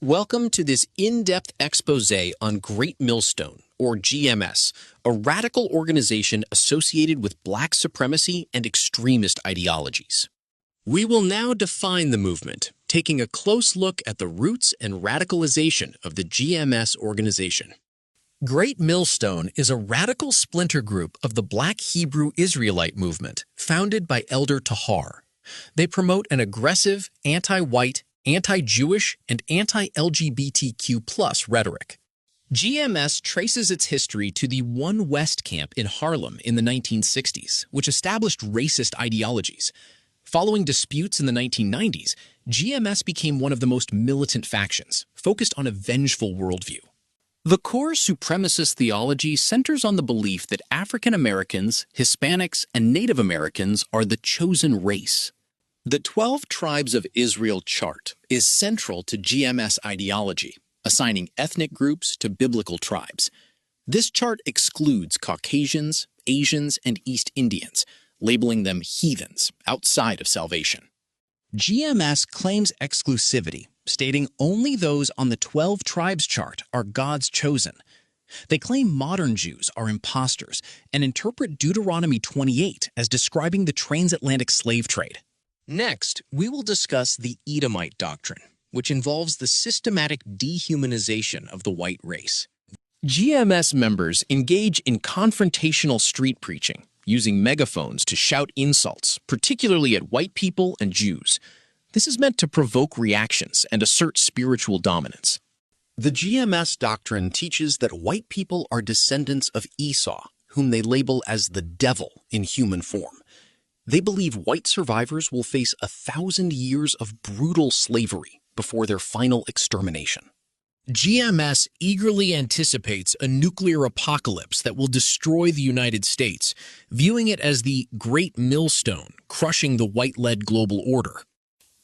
Welcome to this in-depth expose on Great Millstone, or GMS, a radical organization associated with black supremacy and extremist ideologies. We will now define the movement, taking a close look at the roots and radicalization of the GMS organization. Great Millstone is a radical splinter group of the Black Hebrew Israelite movement, founded by Elder Tahar. They promote an aggressive, anti-white, anti-Jewish, and anti-LGBTQ+ rhetoric. GMS traces its history to the One West camp in Harlem in the 1960s, which established racist ideologies. Following disputes in the 1990s, GMS became one of the most militant factions, focused on a vengeful worldview. The core supremacist theology centers on the belief that African Americans, Hispanics, and Native Americans are the chosen race. The 12 Tribes of Israel chart is central to GMS ideology, assigning ethnic groups to biblical tribes. This chart excludes Caucasians, Asians, and East Indians, labeling them heathens outside of salvation. GMS claims exclusivity, stating only those on the 12 Tribes chart are God's chosen. They claim modern Jews are imposters and interpret Deuteronomy 28 as describing the transatlantic slave trade. Next, we will discuss the Edomite doctrine, which involves the systematic dehumanization of the white race. GMS members engage in confrontational street preaching, using megaphones to shout insults, particularly at white people and Jews. This is meant to provoke reactions and assert spiritual dominance. The GMS doctrine teaches that white people are descendants of Esau, whom they label as the devil in human form. They believe white survivors will face 1,000 years of brutal slavery before their final extermination. GMS eagerly anticipates a nuclear apocalypse that will destroy the United States, viewing it as the Great Millstone, crushing the white-led global order.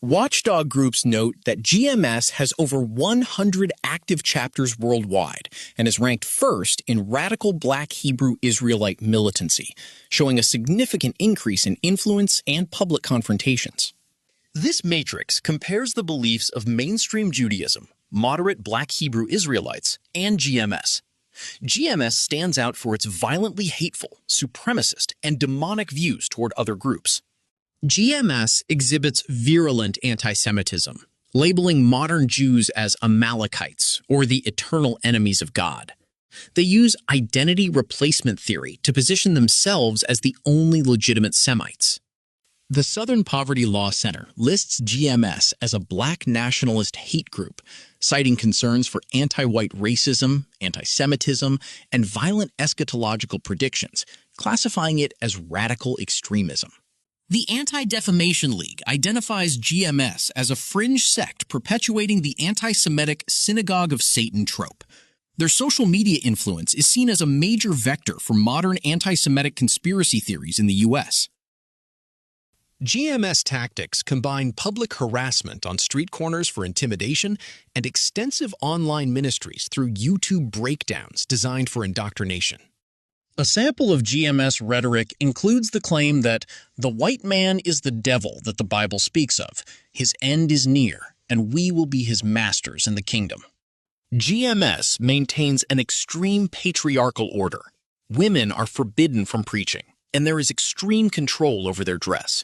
Watchdog groups note that GMS has over 100 active chapters worldwide and is ranked first in radical Black Hebrew Israelite militancy, showing a significant increase in influence and public confrontations. This matrix compares the beliefs of mainstream Judaism, moderate Black Hebrew Israelites, and GMS. GMS stands out for its violently hateful, supremacist, and demonic views toward other groups. GMS exhibits virulent anti-Semitism, labeling modern Jews as Amalekites or the eternal enemies of God. They use identity replacement theory to position themselves as the only legitimate Semites. The Southern Poverty Law Center lists GMS as a black nationalist hate group, citing concerns for anti-white racism, anti-Semitism, and violent eschatological predictions, classifying it as radical extremism. The Anti-Defamation League identifies GMS as a fringe sect perpetuating the anti-Semitic Synagogue of Satan trope. Their social media influence is seen as a major vector for modern anti-Semitic conspiracy theories in the U.S. GMS tactics combine public harassment on street corners for intimidation and extensive online ministries through YouTube breakdowns designed for indoctrination. A sample of GMS rhetoric includes the claim that the white man is the devil that the Bible speaks of, his end is near, and we will be his masters in the kingdom. GMS maintains an extreme patriarchal order. Women are forbidden from preaching, and there is extreme control over their dress.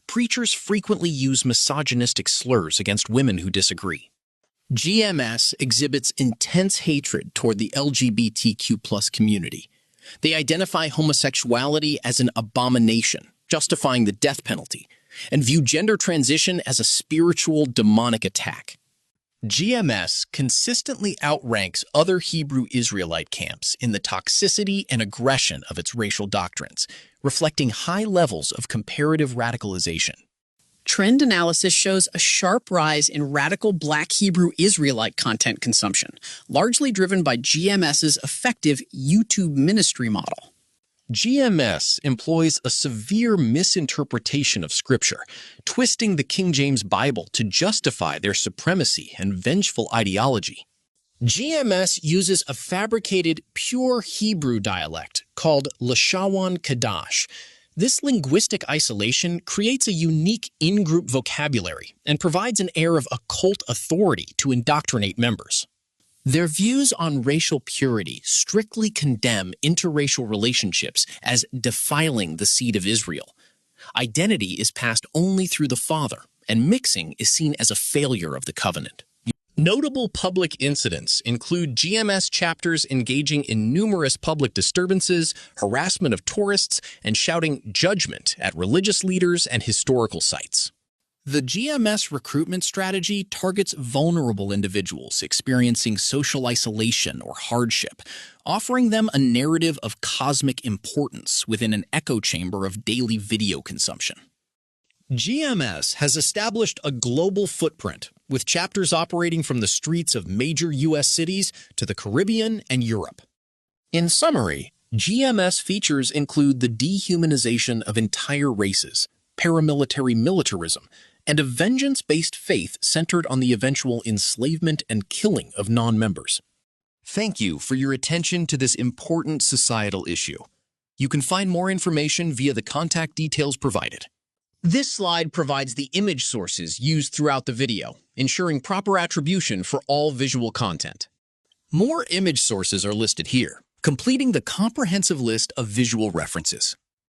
Preachers frequently use misogynistic slurs against women who disagree. GMS exhibits intense hatred toward the LGBTQ+ community. They identify homosexuality as an abomination, justifying the death penalty, and view gender transition as a spiritual demonic attack. GMS consistently outranks other Hebrew Israelite camps in the toxicity and aggression of its racial doctrines, reflecting high levels of comparative radicalization. Trend analysis shows a sharp rise in radical Black Hebrew Israelite content consumption, largely driven by GMS's effective YouTube ministry model. GMS employs a severe misinterpretation of Scripture, twisting the King James Bible to justify their supremacy and vengeful ideology. GMS uses a fabricated, pure Hebrew dialect called Lashawan Kadash. This linguistic isolation creates a unique in-group vocabulary and provides an air of occult authority to indoctrinate members. Their views on racial purity strictly condemn interracial relationships as defiling the seed of Israel. Identity is passed only through the father, and mixing is seen as a failure of the covenant. Notable public incidents include GMS chapters engaging in numerous public disturbances, harassment of tourists, and shouting judgment at religious leaders and historical sites. The GMS recruitment strategy targets vulnerable individuals experiencing social isolation or hardship, offering them a narrative of cosmic importance within an echo chamber of daily video consumption. GMS has established a global footprint, with chapters operating from the streets of major U.S. cities to the Caribbean and Europe. In summary, GMS features include the dehumanization of entire races, paramilitary militarism, and a vengeance-based faith centered on the eventual enslavement and killing of non-members. Thank you for your attention to this important societal issue. You can find more information via the contact details provided. This slide provides the image sources used throughout the video, ensuring proper attribution for all visual content. More image sources are listed here, completing the comprehensive list of visual references.